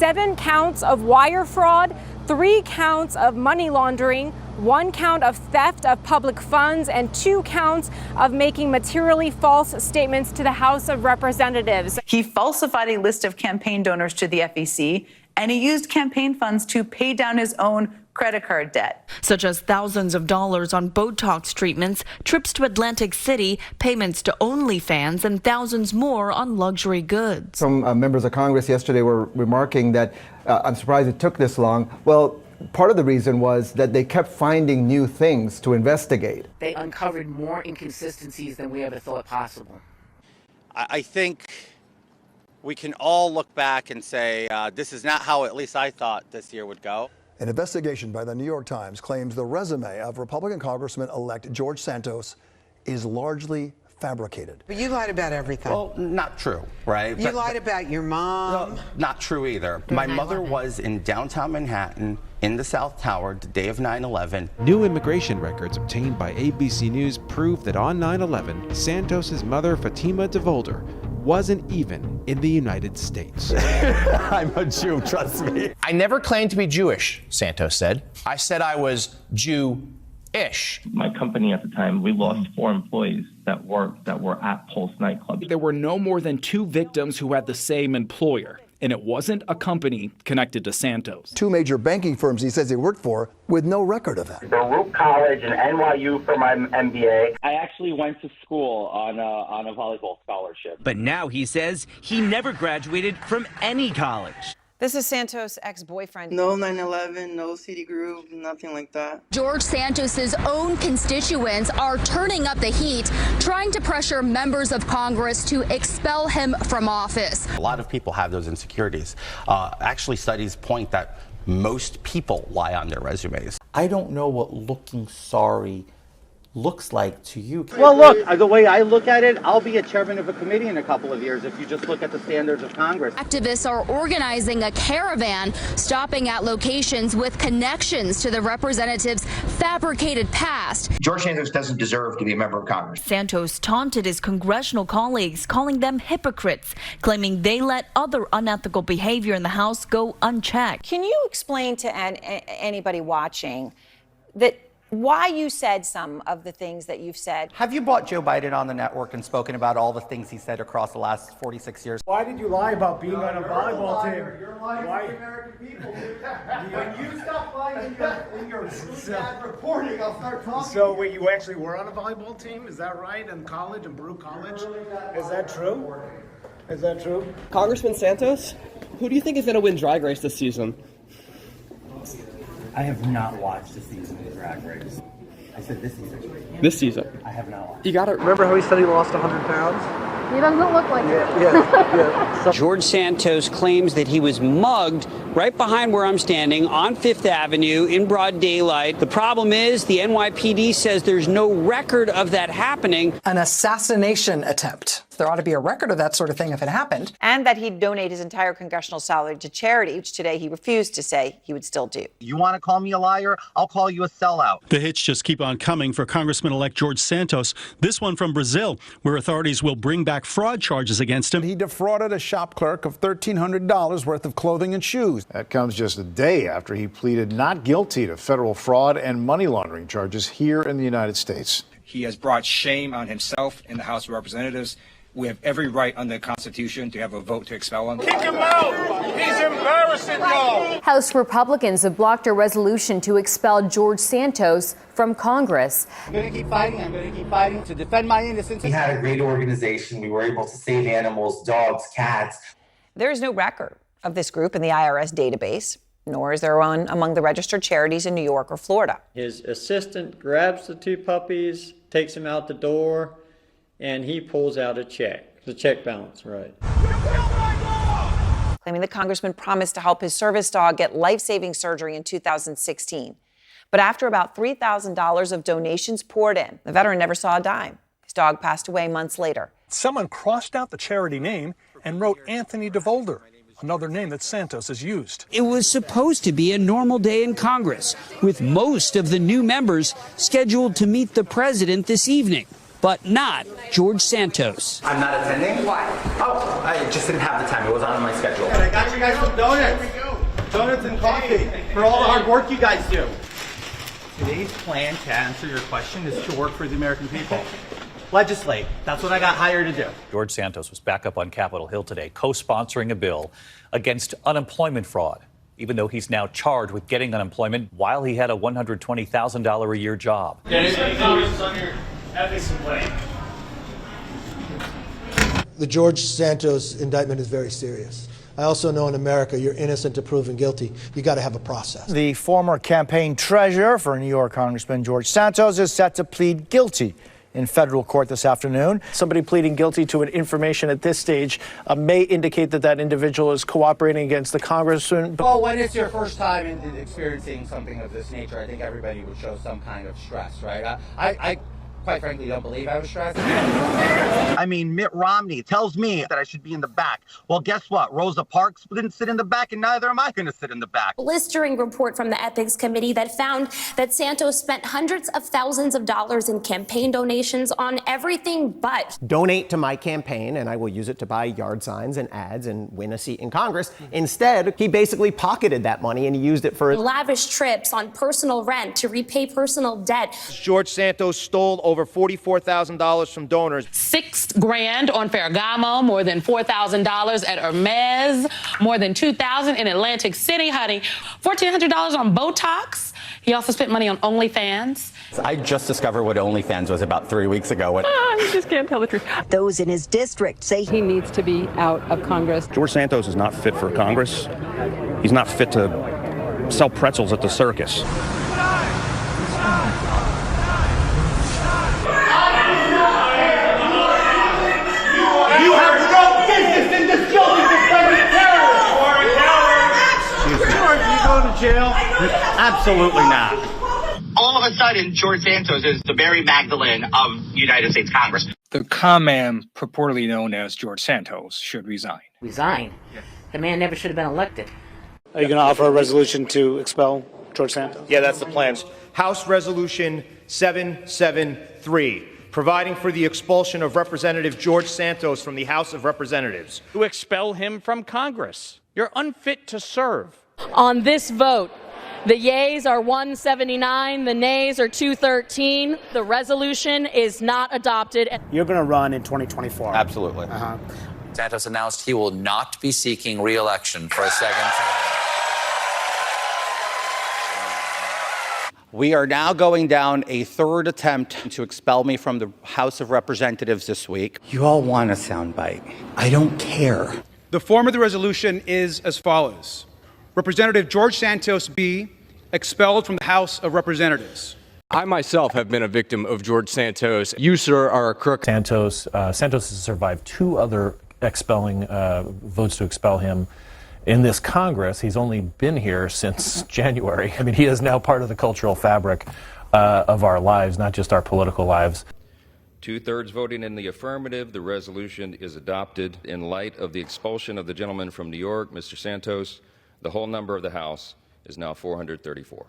7 counts of wire fraud, 3 counts of money laundering, 1 count of theft of public funds, and 2 counts of making materially false statements to the House of Representatives. He falsified a list of campaign donors to the FEC, and he used campaign funds to pay down his own credit card debt, such as thousands of dollars on Botox treatments, trips to Atlantic City, payments to OnlyFans, and thousands more on luxury goods. Some members of Congress yesterday were remarking that I'm surprised it took this long. Well, part of the reason was that they kept finding new things to investigate. They uncovered more inconsistencies than we ever thought possible. I think we can all look back and say this is not how at least I thought this year would go. An investigation by the New York Times claims the resume of Republican Congressman-elect George Santos is largely fabricated. But you lied about everything. Well, not true, right? You lied about your mom. No, not true either. My mother was in downtown Manhattan in the South Tower the day of 9/11. New immigration records obtained by ABC News prove that on 9/11, Santos's mother, Fatima DeVolder, wasn't even in the United States. I'm a Jew, trust me. I never claimed to be Jewish, Santos said. I said I was Jew-ish. My company at the time, we lost 4 employees that were at Pulse nightclub. There were no more than 2 victims who had the same employer, and it wasn't a company connected to Santos. 2 major banking firms he says he worked for with no record of that. Baruch College and NYU for my MBA. I actually went to school on a volleyball scholarship. But now he says he never graduated from any college. This is Santos' ex-boyfriend. No 9/11, no Citigroup, nothing like that. George Santos' own constituents are turning up the heat, trying to pressure members of Congress to expel him from office. A lot of people have those insecurities. Actually, studies point that most people lie on their resumes. I don't know what looking sorry looks like to you. Well, look, the way I look at it, I'll be a chairman of a committee in a couple of years if you just look at the standards of Congress. Activists are organizing a caravan, stopping at locations with connections to the representative's fabricated past. George Santos doesn't deserve to be a member of Congress. Santos taunted his congressional colleagues, calling them hypocrites, claiming they let other unethical behavior in the House go unchecked. Can you explain to anybody watching that why you said some of the things that you've said? Have you brought Joe Biden on the network and spoken about all the things he said across the last 46 years? Why did you lie about being on a volleyball team? You're lying to the American people. When you stop lying in your bad reporting, I'll start talking. So wait, you actually were on a volleyball team? Is that right? In college, in Baruch College? Is that true? Is that true? Congressman Santos, who do you think is going to win Drag Race this season? I have not watched the season of Drag Race. I said this season. This season? I have not watched. You got to remember how he said he lost 100 pounds? He doesn't look like it. Yeah. George Santos claims that he was mugged right behind where I'm standing on 5th Avenue in broad daylight. The problem is the NYPD says there's no record of that happening. An assassination attempt. There ought to be a record of that sort of thing if it happened. And that he'd donate his entire congressional salary to charity, which today he refused to say he would still do. You want to call me a liar? I'll call you a sellout. The hits just keep on coming for Congressman-elect George Santos. This one from Brazil, where authorities will bring back fraud charges against him. He defrauded a shop clerk of $1,300 worth of clothing and shoes. That comes just a day after he pleaded not guilty to federal fraud and money laundering charges here in the United States. He has brought shame on himself in the House of Representatives. We have every right under the Constitution to have a vote to expel him. Kick him out! He's embarrassing y'all! House Republicans have blocked a resolution to expel George Santos from Congress. I'm going to keep fighting. I'm going to keep fighting to defend my innocence. We had a great organization. We were able to save animals, dogs, cats. There is no record of this group in the IRS database, nor is there one among the registered charities in New York or Florida. His assistant grabs the 2 puppies, takes them out the door, and he pulls out a check, the check balance, right. Claiming the congressman promised to help his service dog get life-saving surgery in 2016. But after about $3,000 of donations poured in, the veteran never saw a dime. His dog passed away months later. Someone crossed out the charity name and wrote Anthony DeVolder, another name that Santos has used. It was supposed to be a normal day in Congress, with most of the new members scheduled to meet the president this evening. But not George Santos. I'm not attending? Why? Oh, I just didn't have the time. It was on my schedule. I got you guys some donuts. Donuts and coffee for all the hard work you guys do. Today's plan, to answer your question, is to work for the American people. Legislate. That's what I got hired to do. George Santos was back up on Capitol Hill today, co-sponsoring a bill against unemployment fraud, even though he's now charged with getting unemployment while he had a $120,000 a year job. Congress is on your ethics complaint. The George Santos indictment is very serious. I also know in America you're innocent to proven guilty. You got to have a process. The former campaign treasurer for New York Congressman George Santos is set to plead guilty in federal court this afternoon. Somebody pleading guilty to an information at this stage may indicate that that individual is cooperating against the congressman. Well, when it's your first time in experiencing something of this nature, I think everybody would show some kind of stress, right? I quite frankly don't believe I was stressed. I mean, Mitt Romney tells me that I should be in the back. Well, guess what? Rosa Parks didn't sit in the back, and neither am I going to sit in the back. Blistering report from the Ethics Committee that found that Santos spent hundreds of thousands of dollars in campaign donations on everything but. Donate to my campaign, and I will use it to buy yard signs and ads and win a seat in Congress. Instead, he basically pocketed that money, and he used it for lavish trips on personal rent to repay personal debt. George Santos stole over $44,000 from donors. $6 grand on Ferragamo, more than $4,000 at Hermes, more than $2,000 in Atlantic City, honey. $1,400 on Botox. He also spent money on OnlyFans. I just discovered what OnlyFans was about 3 weeks ago. You just can't tell the truth. Those in his district say he needs to be out of Congress. George Santos is not fit for Congress. He's not fit to sell pretzels at the circus. You have no business in this building defending terrorists! You are a coward! George, you going to jail? Absolutely not. All of a sudden, George Santos is the Mary Magdalene of the United States Congress. The con man, purportedly known as George Santos, should resign. Resign? The man never should have been elected. Are you going to offer a resolution to expel George Santos? Yeah, that's the plan. House Resolution 773. Providing for the expulsion of Representative George Santos from the House of Representatives. To expel him from Congress. You're unfit to serve. On this vote, the yeas are 179, the nays are 213. The resolution is not adopted. You're going to run in 2024. Absolutely. Santos announced he will not be seeking re-election for a second term. We are now going down a third attempt to expel me from the House of Representatives this week. You all want a soundbite. I don't care. The form of the resolution is as follows. Representative George Santos be expelled from the House of Representatives. I myself have been a victim of George Santos. You, sir, are a crook. Santos has survived two other expelling votes to expel him in this Congress. He's only been here since January. I mean, he is now part of the cultural fabric of our lives, not just our political lives. 2/3 voting in the affirmative, the resolution is adopted. In light of the expulsion of the gentleman from New York, Mr. Santos, the whole number of the House is now 434.